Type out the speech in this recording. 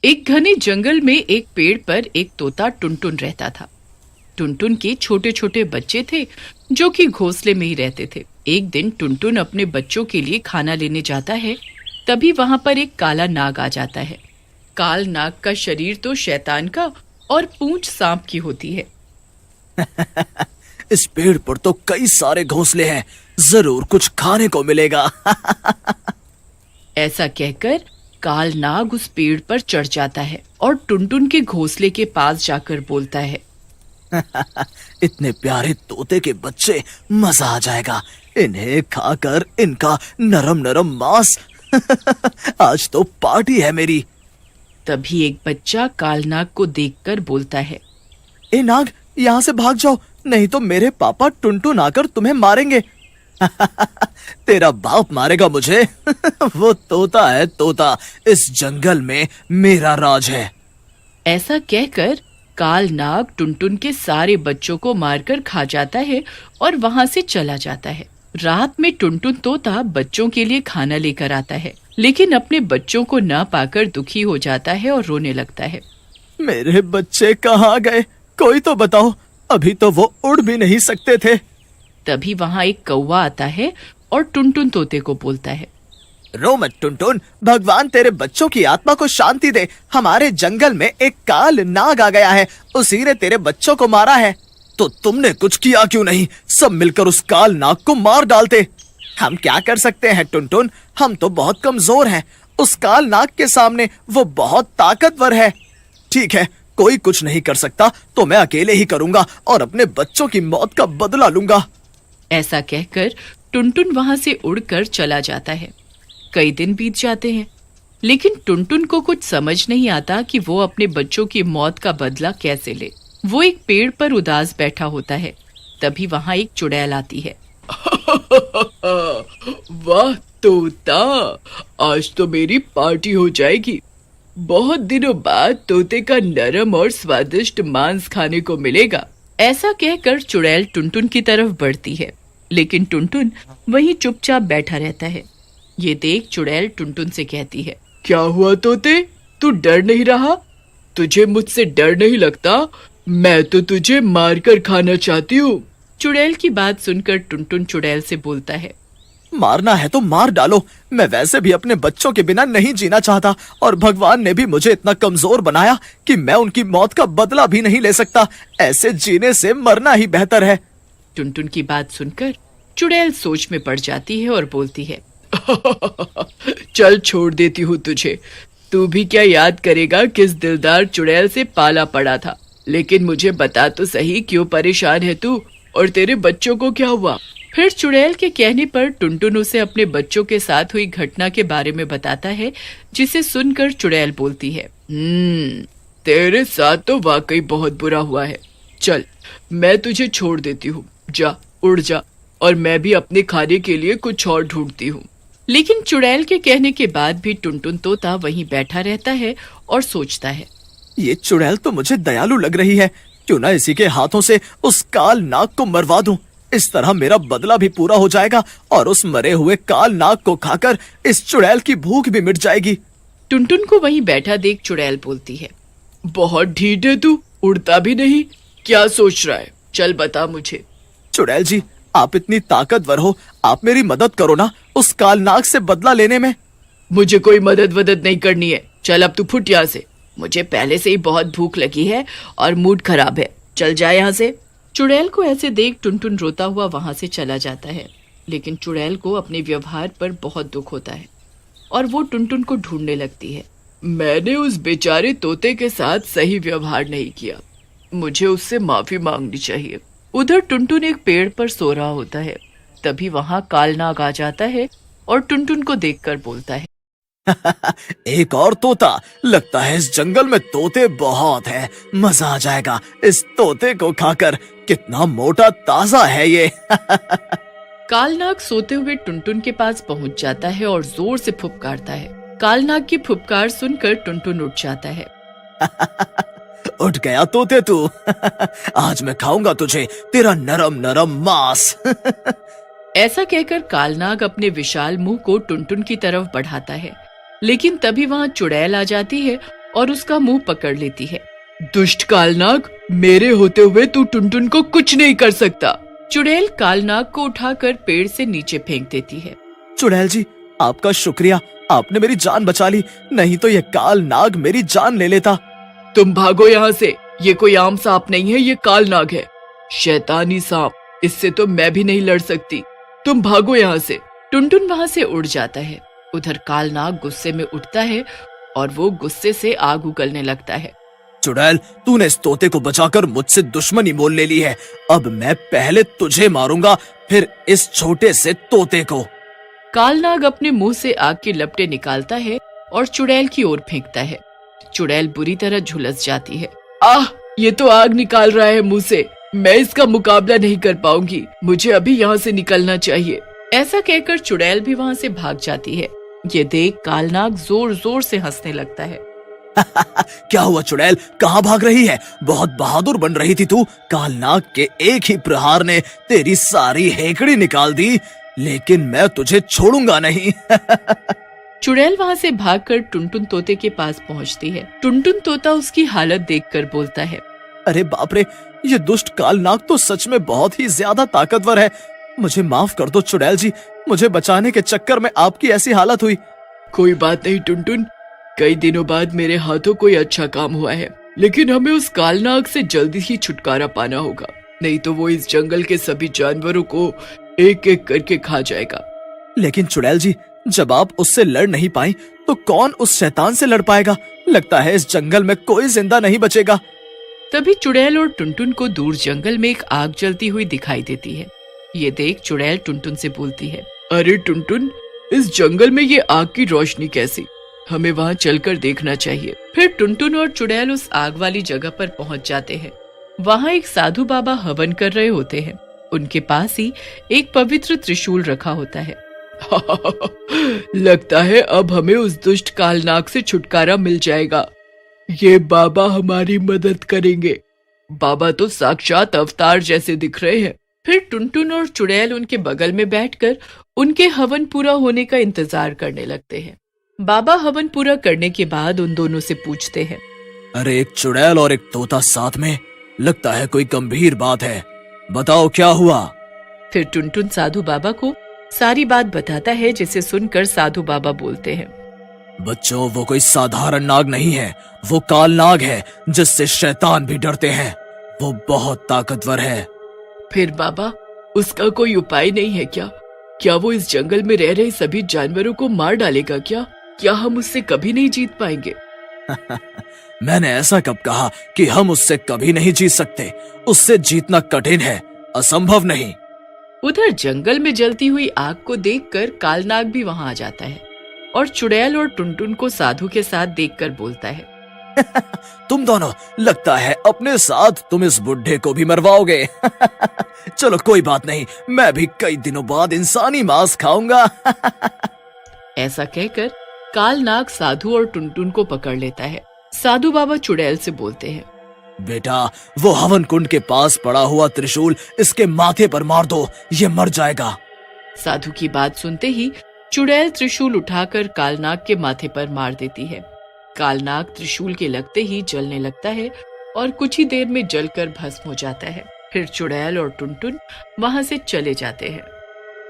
एक घने जंगल में एक पेड़ पर एक तोता टुनटुन रहता था। टुनटुन के छोटे छोटे बच्चे थे जो कि घोंसले में ही रहते थे। एक दिन टुनटुन अपने बच्चों के लिए खाना लेने जाता है। तभी वहां पर एक काला नाग आ जाता है। काल नाग का शरीर तो शैतान का और पूंछ सांप की होती है। इस पेड़ पर तो कई सारे घोंसले हैं, जरूर कुछ खाने को मिलेगा। ऐसा कहकर काल नाग उस पेड़ पर चढ़ जाता है और टुनटुन के घोंसले के पास जाकर बोलता है, इतने प्यारे तोते के बच्चे, मजा आ जाएगा इन्हें खाकर, इनका नरम नरम मांस। आज तो पार्टी है मेरी। तभी एक बच्चा कालनाग को देखकर बोलता है, ए नाग, यहाँ से भाग जाओ, नहीं तो मेरे पापा टुनटुन आकर तुम्हें मारेंगे। तेरा बाप मारेगा मुझे। वो तोता है तोता, इस जंगल में मेरा राज है। ऐसा कहकर काल नाग टुनटुन के सारे बच्चों को मारकर खा जाता है और वहां से चला जाता है। रात में टुनटुन तोता बच्चों के लिए खाना लेकर आता है, लेकिन अपने बच्चों को न पाकर दुखी हो जाता है और रोने लगता है। मेरे बच्चे कहाँ गए? कोई तो बताओ, अभी तो वो उड़ भी नहीं सकते थे। तभी वहां एक कौवा आता है और टुनटुन तोते को बोलता है, रो मत टुनटुन, भगवान तेरे बच्चों की आत्मा को शांति दे। हमारे जंगल में एक काल नाग आ गया है, उसी ने तेरे बच्चों को मारा है। तो तुमने कुछ किया क्यों नहीं? सब मिलकर उस काल नाग को मार डालते। हम क्या कर सकते हैं टुनटुन, हम तो बहुत कमजोर हैं। उस काल नाग के सामने वो बहुत ताकतवर है। ठीक है, कोई कुछ नहीं कर सकता तो मैं अकेले ही करूंगा और अपने बच्चों की मौत का बदला लूंगा। ऐसा कहकर टुनटुन वहां से उड़कर चला जाता है। कई दिन बीत जाते हैं, लेकिन टुनटुन को कुछ समझ नहीं आता कि वो अपने बच्चों की मौत का बदला कैसे ले। वो एक पेड़ पर उदास बैठा होता है। तभी वहां एक चुड़ैल आती है। वाह तोता, आज तो मेरी पार्टी हो जाएगी। बहुत दिनों बाद तोते का नरम और स्वादिष्ट मांस खाने को मिलेगा। ऐसा कहकर चुड़ैल टुनटुन की तरफ बढ़ती है, लेकिन टुनटुन वहीं चुपचाप बैठा रहता है। ये देख चुड़ैल टुनटुन से कहती है, क्या हुआ तोते, तू डर नहीं रहा? तुझे मुझसे डर नहीं लगता? मैं तो तुझे मारकर खाना चाहती हूँ। चुड़ैल की बात सुनकर टुनटुन चुड़ैल से बोलता है, मारना है तो मार डालो, मैं वैसे भी अपने बच्चों के बिना नहीं जीना चाहता और भगवान ने भी मुझे इतना कमजोर बनाया कि मैं उनकी मौत का बदला भी नहीं ले सकता। ऐसे जीने से मरना ही बेहतर है। टुनटुन की बात सुनकर चुड़ैल सोच में पड़ जाती है और बोलती है, चल छोड़ देती हूँ तुझे। तू भी क्या याद करेगा किस दिलदार चुड़ैल से पाला पड़ा था। लेकिन मुझे बता तो सही, क्यों परेशान है तू और तेरे बच्चों को क्या हुआ? फिर चुड़ैल के कहने पर टुनटुन उसे अपने बच्चों के साथ हुई घटना के बारे में बताता है, जिसे सुनकर चुड़ैल बोलती है, तेरे साथ तो वाकई बहुत बुरा हुआ है। चल, मैं तुझे छोड़ देती हूँ, जा उड़ जा, और मैं भी अपने खाने के लिए कुछ और ढूंढती हूँ। लेकिन चुड़ैल के कहने के बाद भी टुनटुन तोता वहीं बैठा रहता है और सोचता है, ये चुड़ैल तो मुझे दयालु लग रही है, क्यों ना इसी के हाथों से उस काल नाग को मरवा दूं। इस तरह मेरा बदला भी पूरा हो जाएगा और उस मरे हुए काल नाग को खाकर इस चुड़ैल की भूख भी मिट जाएगी। टुनटुन को वहीं बैठा देख चुड़ैल बोलती है, बहुत ढीठ है तू, उड़ता भी नहीं, क्या सोच रहा है? चल बता मुझे। चुड़ैल जी, आप इतनी ताकतवर हो, आप मेरी मदद करो ना उस काल नाग से बदला लेने में। मुझे कोई मदद वदद नहीं करनी है, चल अब तू फुट यहाँ से। मुझे पहले से ही बहुत भूख लगी है और मूड खराब है, चल जा यहाँ से। चुड़ैल को ऐसे देख टुनटुन रोता हुआ वहां से चला जाता है। लेकिन चुड़ैल को अपने व्यवहार पर बहुत दुख होता है और वो टुनटुन को ढूंढने लगती है। मैंने उस बेचारे तोते के साथ सही व्यवहार नहीं किया, मुझे उससे माफी मांगनी चाहिए। उधर टुनटुन एक पेड़ पर सो रहा होता है। तभी वहां कालनाग आ जाता है और टुनटुन को देखकर बोलता है, एक और तोता, लगता है इस जंगल में तोते बहुत हैं, मजा आ जाएगा इस तोते को खाकर। कितना मोटा ताजा है ये। कालनाग सोते हुए टुनटुन के पास पहुंच जाता है और जोर से फुफकारता है। कालनाग की फुफकार सुनकर टुनटुन उठ जाता है। उठ गया तोते तू। आज मैं खाऊंगा तुझे, तेरा नरम नरम मांस। ऐसा कहकर कालनाग अपने विशाल मुंह को टुनटुन की तरफ बढ़ाता है, लेकिन तभी वहां चुड़ैल आ जाती है और उसका मुंह पकड़ लेती है। दुष्ट कालनाग, मेरे होते हुए तू टुनटुन को कुछ नहीं कर सकता। चुड़ैल कालनाग को उठाकर पेड़ से नीचे फेंक देती है। चुड़ैल जी, आपका शुक्रिया, आपने मेरी जान बचा ली, नहीं तो यह काल नाग मेरी जान ले लेता। तुम भागो यहाँ से, ये कोई आम सांप नहीं है, ये कालनाग है, शैतानी सांप, इससे तो मैं भी नहीं लड़ सकती। तुम भागो यहाँ से। टुनटुन वहाँ से उड़ जाता है। उधर कालनाग गुस्से में उठता है और वो गुस्से से आग उगलने लगता है। चुड़ैल, तूने इस तोते को बचाकर मुझसे दुश्मनी मोल ले ली है। अब मैं पहले तुझे मारूंगा, फिर इस छोटे से तोते को। कालनाग अपने मुंह से आग की लपटें निकालता है और चुड़ैल की ओर फेंकता है। चुड़ैल बुरी तरह झुलस जाती है। आह, ये तो आग निकाल रहा है मुंह से, मैं इसका मुकाबला नहीं कर पाऊंगी, मुझे अभी यहाँ से निकलना चाहिए। ऐसा कहकर चुड़ैल भी वहाँ से भाग जाती है। ये देख कालनाग जोर जोर से हंसने लगता है। क्या हुआ चुड़ैल, कहाँ भाग रही है? बहुत बहादुर बन रही थी तू। कालनाग के एक ही प्रहार ने तेरी सारी हेकड़ी निकाल दी, लेकिन मैं तुझे छोड़ूंगा नहीं। चुड़ैल वहाँ से भागकर टुनटुन तोते के पास पहुँचती है। टुनटुन तोता उसकी हालत देखकर बोलता है, अरे बाप रे, ये दुष्ट कालनाग तो सच में बहुत ही ज्यादा ताकतवर है। मुझे माफ कर दो चुड़ैल जी, मुझे बचाने के चक्कर में आपकी ऐसी हालत हुई। कोई बात नहीं टुनटुन, कई दिनों बाद मेरे हाथों कोई अच्छा काम हुआ है, लेकिन हमें उस कालनाग से जल्दी ही छुटकारा पाना होगा, नहीं तो वो इस जंगल के सभी जानवरों को एक एक करके खा जाएगा। लेकिन चुड़ैल जी, जब आप उससे लड़ नहीं पाई तो कौन उस शैतान से लड़ पाएगा? लगता है इस जंगल में कोई जिंदा नहीं बचेगा। तभी चुड़ैल और टुनटुन को दूर जंगल में एक आग जलती हुई दिखाई देती है। ये देख चुड़ैल टुनटुन से बोलती है, अरे टुनटुन, इस जंगल में ये आग की रोशनी कैसी? हमें वहाँ चलकर देखना चाहिए। फिर टुनटुन और चुड़ैल उस आग वाली जगह पर पहुँच जाते हैं। वहाँ एक साधु बाबा हवन कर रहे होते हैं। उनके पास ही एक पवित्र त्रिशूल रखा होता है। लगता है अब हमें उस दुष्ट कालनाग से छुटकारा मिल जाएगा। ये बाबा हमारी मदद करेंगे। बाबा तो साक्षात अवतार जैसे दिख रहे हैं। फिर टुनटुन और चुड़ैल उनके बगल में बैठकर उनके हवन पूरा होने का इंतजार करने लगते हैं। बाबा हवन पूरा करने के बाद उन दोनों से पूछते हैं, अरे एक चुड़ैल और एक तोता साथ में, लगता है कोई गंभीर बात है, बताओ क्या हुआ? फिर टुनटुन साधु बाबा को सारी बात बताता है, जिसे सुनकर साधु बाबा बोलते हैं, बच्चों, वो कोई साधारण नाग नहीं है, वो काल नाग है जिससे शैतान भी डरते हैं। वो बहुत ताकतवर है। फिर बाबा, उसका कोई उपाय नहीं है क्या? क्या वो इस जंगल में रह रहे सभी जानवरों को मार डालेगा क्या? क्या हम उससे कभी नहीं जीत पाएंगे? मैंने ऐसा कब कहा कि हम उससे कभी नहीं जीत सकते? उससे जीतना कठिन है, असंभव नहीं। उधर जंगल में जलती हुई आग को देखकर कालनाग भी वहां आ जाता है और चुड़ैल और टुनटुन को साधु के साथ देखकर बोलता है, तुम दोनों, लगता है अपने साथ तुम इस बुढ़े को भी मरवाओगे। चलो कोई बात नहीं, मैं भी कई दिनों बाद इंसानी मांस खाऊंगा। ऐसा कहकर कालनाग साधु और टुनटुन को पकड़ लेता है। साधु बाबा चुड़ैल से बोलते हैं, बेटा, वो हवन कुंड के पास पड़ा हुआ त्रिशूल इसके माथे पर मार दो, ये मर जाएगा। साधु की बात सुनते ही चुड़ैल त्रिशूल उठाकर कालनाग के माथे पर मार देती है। कालनाग त्रिशूल के लगते ही जलने लगता है और कुछ ही देर में जलकर भस्म हो जाता है। फिर चुड़ैल और टुनटुन वहां से चले जाते हैं।